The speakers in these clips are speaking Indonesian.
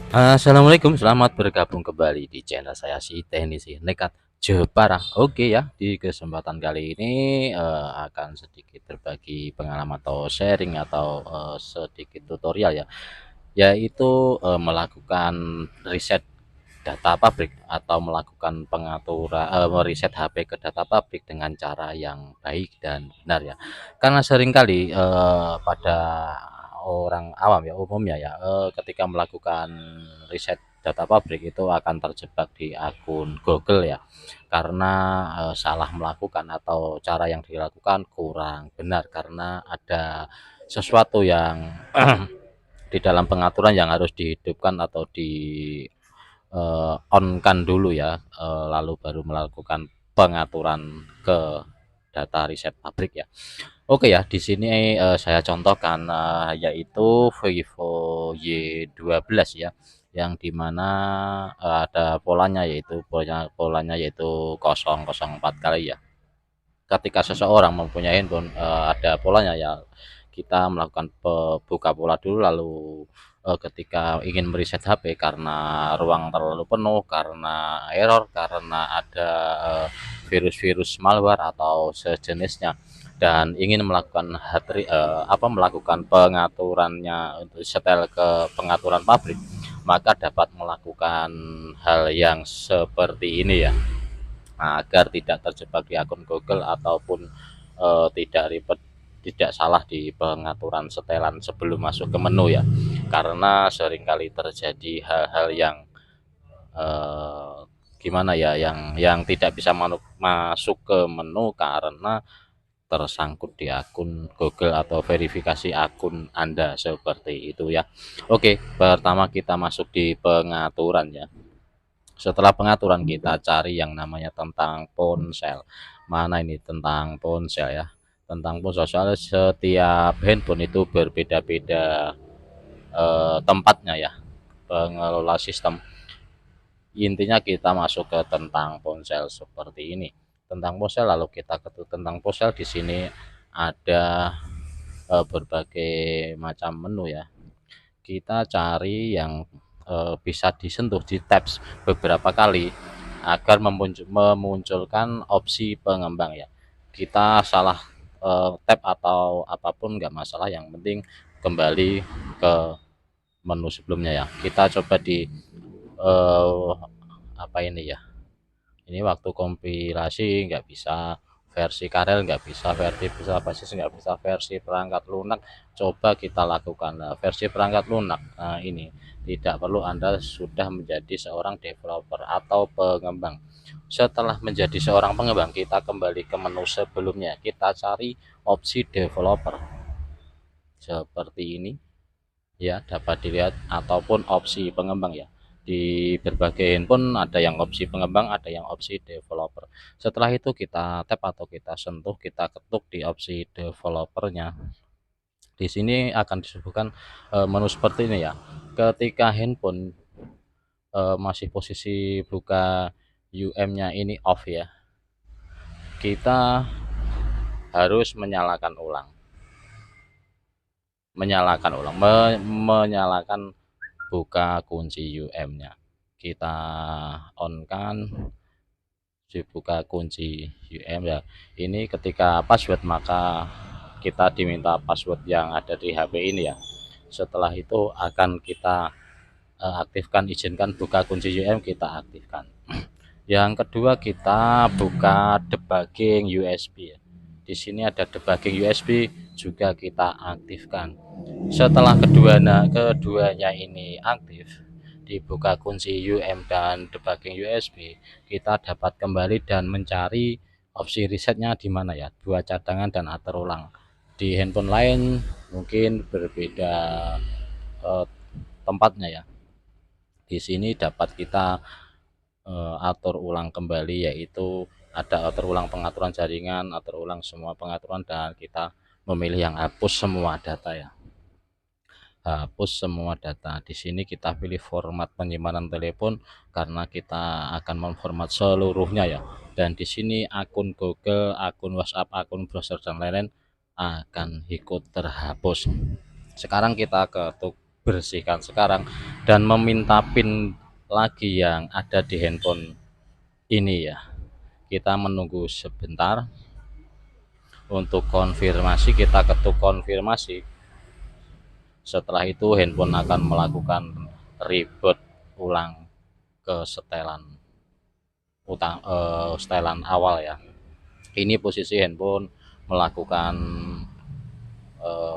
Assalamualaikum, selamat bergabung kembali di channel saya si Teknisi Nekat Jepara. Oke ya, di kesempatan kali ini akan sedikit berbagi pengalaman atau sharing atau sedikit tutorial ya, yaitu melakukan riset data pabrik atau melakukan pengaturan meriset HP ke data pabrik dengan cara yang baik dan benar ya. Karena seringkali pada orang awam ya umumnya ya ketika melakukan riset data pabrik itu akan terjebak di akun Google ya, karena salah melakukan atau cara yang dilakukan kurang benar karena ada sesuatu yang di dalam pengaturan yang harus dihidupkan atau di on kan dulu ya, lalu baru melakukan pengaturan ke data riset pabrik ya. Oke ya, di sini saya contohkan yaitu Vivo Y12 ya, yang dimana ada polanya yaitu polanya yaitu 004 kali ya. Ketika seseorang mempunyai handphone ada polanya ya, kita melakukan buka pola dulu, lalu ketika ingin mereset HP karena ruang terlalu penuh, karena error, karena ada virus-virus malware atau sejenisnya, dan ingin melakukan melakukan pengaturannya untuk setel ke pengaturan pabrik, maka dapat melakukan hal yang seperti ini ya. Nah, agar tidak terjebak di akun Google ataupun tidak ribet, tidak salah di pengaturan setelan sebelum masuk ke menu ya. Karena seringkali terjadi hal-hal yang eh, gimana ya, yang tidak bisa masuk ke menu karena tersangkut di akun Google atau verifikasi akun Anda seperti itu ya. Oke, pertama kita masuk di pengaturan ya. Setelah pengaturan kita cari yang namanya tentang ponsel. Mana ini tentang ponsel ya? Tentang ponsel, soalnya setiap handphone itu berbeda-beda tempatnya ya, pengelola sistem. Intinya kita masuk ke tentang ponsel seperti ini. Tentang ponsel, lalu kita ketuk tentang ponsel. Di sini ada berbagai macam menu ya. Kita cari yang bisa disentuh di tabs beberapa kali agar memunculkan opsi pengembang ya. Kita salah tab atau apapun nggak masalah, yang penting kembali ke menu sebelumnya ya. Kita coba di eh, apa ini ya, ini waktu kompilasi nggak bisa, versi Karel nggak bisa, versi bisa basis nggak bisa, versi perangkat lunak coba kita lakukan. Nah, versi perangkat lunak, nah ini tidak perlu, Anda sudah menjadi seorang developer atau pengembang. Setelah menjadi seorang pengembang, kita kembali ke menu sebelumnya, kita cari opsi developer seperti ini ya, dapat dilihat, ataupun opsi pengembang ya. Di berbagai handphone ada yang opsi pengembang, ada yang opsi developer. Setelah itu kita tap atau kita sentuh, kita ketuk di opsi developernya. Di sini akan disebutkan menu seperti ini ya. Ketika handphone masih posisi buka UM-nya ini off ya, kita harus menyalakan buka kunci UM-nya. Kita on kan, dibuka kunci UM ya. Ini ketika password, maka kita diminta password yang ada di HP ini ya. Setelah itu akan kita aktifkan, izinkan buka kunci UM, kita aktifkan. Yang kedua, kita buka debugging USB ya. Di sini ada debugging USB juga kita aktifkan. Setelah keduanya ini aktif, dibuka kunci UM dan debugging USB, kita dapat kembali dan mencari opsi resetnya di mana ya, buat cadangan dan atur ulang. Di handphone lain mungkin berbeda eh, tempatnya ya. Di sini dapat kita atur ulang kembali, yaitu ada atur ulang pengaturan jaringan, atur ulang semua pengaturan, dan kita memilih yang hapus semua data ya. Hapus semua data. Di sini kita pilih format penyimpanan telepon karena kita akan memformat seluruhnya ya. Dan di sini akun Google, akun WhatsApp, akun browser dan lain-lain akan ikut terhapus. Sekarang kita ketuk B bersihkan sekarang dan meminta PIN lagi yang ada di handphone ini ya. Kita menunggu sebentar untuk konfirmasi, kita ketuk konfirmasi. Setelah itu handphone akan melakukan reboot ulang ke setelan awal ya. Ini posisi handphone melakukan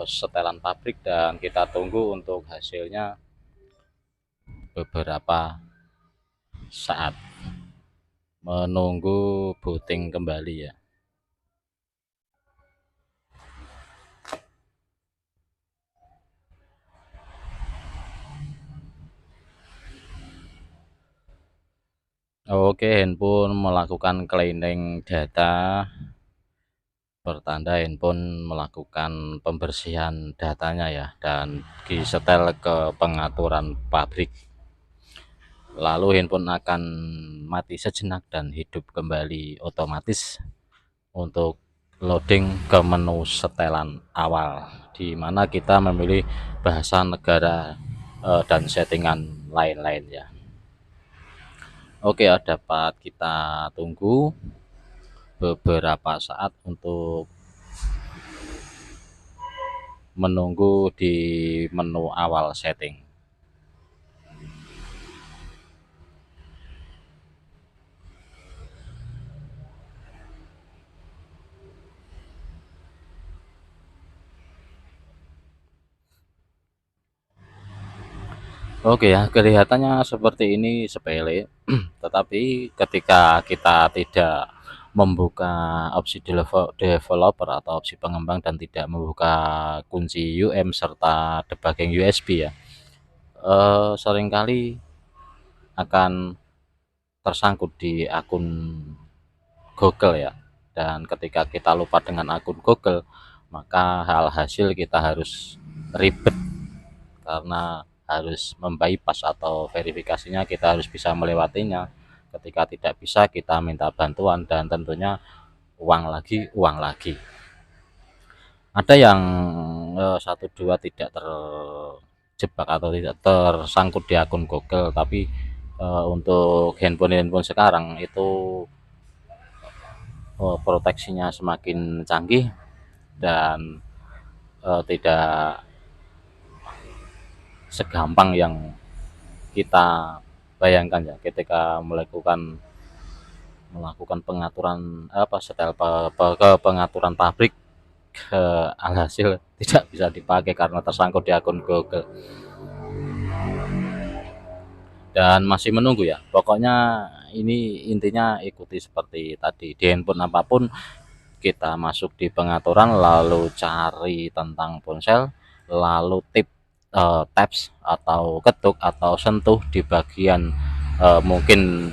setelan pabrik dan kita tunggu untuk hasilnya beberapa saat, menunggu booting kembali ya. Oke, handphone melakukan cleaning data, pertanda handphone melakukan pembersihan datanya ya, dan disetel ke pengaturan pabrik. Lalu handphone akan mati sejenak dan hidup kembali otomatis untuk loading ke menu setelan awal, di mana kita memilih bahasa negara dan settingan lain-lain ya. Oke ya, dapat kita tunggu beberapa saat untuk menunggu di menu awal setting. Oke ya, kelihatannya seperti ini sepele, tetapi ketika kita tidak membuka opsi developer atau opsi pengembang dan tidak membuka kunci UM serta debugging USB ya, seringkali akan tersangkut di akun Google ya. Dan ketika kita lupa dengan akun Google, maka hasil kita harus ribet karena harus membypass atau verifikasinya kita harus bisa melewatinya. Ketika tidak bisa, kita minta bantuan dan tentunya uang lagi. Ada yang satu dua tidak terjebak atau tidak tersangkut di akun Google, tapi untuk handphone sekarang itu proteksinya semakin canggih dan tidak segampang yang kita bayangkan ya ketika melakukan pengaturan setel ke pengaturan pabrik, alhasil tidak bisa dipakai karena tersangkut di akun Google. Dan masih menunggu ya, pokoknya ini intinya ikuti seperti tadi di handphone apapun, kita masuk di pengaturan lalu cari tentang ponsel, lalu taps atau ketuk atau sentuh di bagian mungkin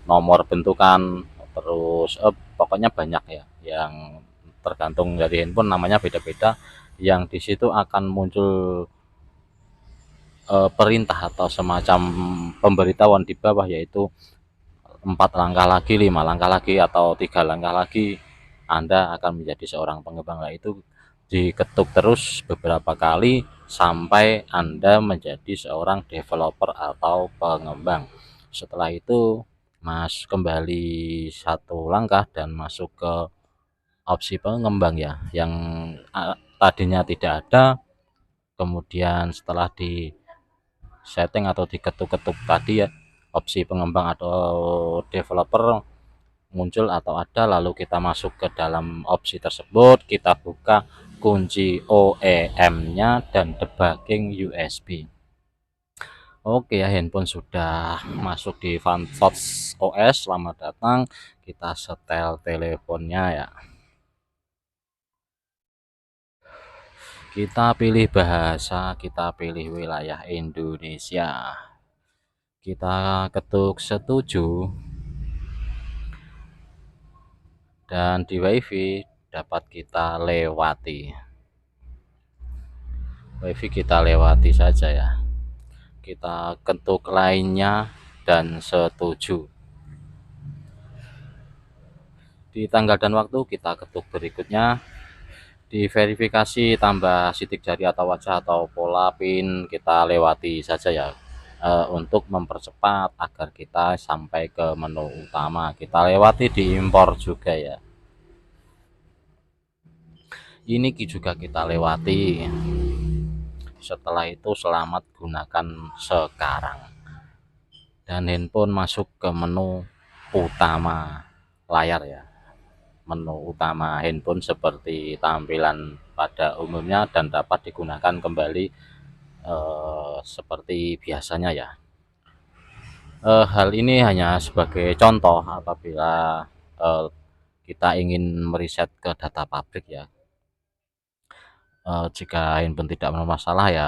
nomor bentukan, terus pokoknya banyak ya yang tergantung dari handphone, namanya beda-beda, yang di situ akan muncul perintah atau semacam pemberitahuan di bawah, yaitu 4 langkah lagi, 5 langkah lagi, atau 3 langkah lagi Anda akan menjadi seorang pengembang. Nah, itu diketuk terus beberapa kali sampai Anda menjadi seorang developer atau pengembang. Setelah itu kembali 1 langkah dan masuk ke opsi pengembang ya, yang tadinya tidak ada, kemudian setelah di setting atau diketuk-ketuk tadi ya, opsi pengembang atau developer muncul atau ada, lalu kita masuk ke dalam opsi tersebut, kita buka kunci OEM-nya dan debugging USB. Oke ya, handphone sudah masuk di FunTouch OS. Selamat datang, kita setel teleponnya ya. Kita pilih bahasa, kita pilih wilayah Indonesia. Kita ketuk setuju. Dan di WiFi dapat kita lewati. WiFi kita lewati saja ya. Kita ketuk lainnya dan setuju. Di tanggal dan waktu kita ketuk berikutnya Diverifikasi tambah sidik jari atau wajah atau pola PIN kita lewati saja ya, untuk mempercepat agar kita sampai ke menu utama. Kita lewati di impor juga ya, ini juga kita lewati. Setelah itu selamat gunakan sekarang, dan handphone masuk ke menu utama layar ya. Menu utama handphone seperti tampilan pada umumnya dan dapat digunakan kembali seperti biasanya ya. Hal ini hanya sebagai contoh apabila kita ingin mereset ke data pabrik ya. Jika handphone tidak bermasalah ya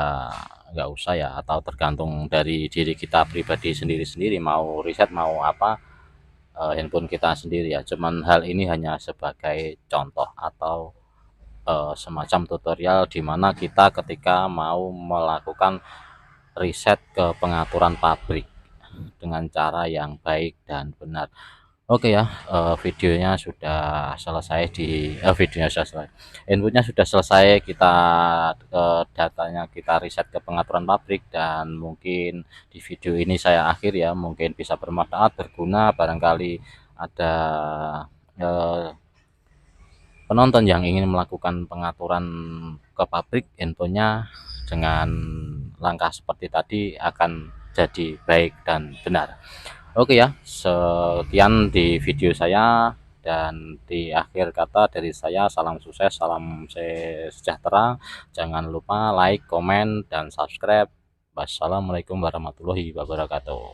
nggak usah ya, atau tergantung dari diri kita pribadi sendiri-sendiri mau reset mau apa, handphone kita sendiri ya. Cuman hal ini hanya sebagai contoh atau semacam tutorial di mana kita ketika mau melakukan riset ke pengaturan pabrik dengan cara yang baik dan benar. Oke ya, videonya sudah selesai videonya sudah selesai. Inputnya sudah selesai, kita datanya kita riset ke pengaturan pabrik, dan mungkin di video ini saya akhir ya, mungkin bisa bermanfaat, berguna, barangkali ada eh, penonton yang ingin melakukan pengaturan ke pabrik handphonenya dengan langkah seperti tadi akan jadi baik dan benar. Oke ya, sekian di video saya, dan di akhir kata dari saya salam sukses, salam sejahtera. Jangan lupa like, komen, dan subscribe. Wassalamualaikum warahmatullahi wabarakatuh.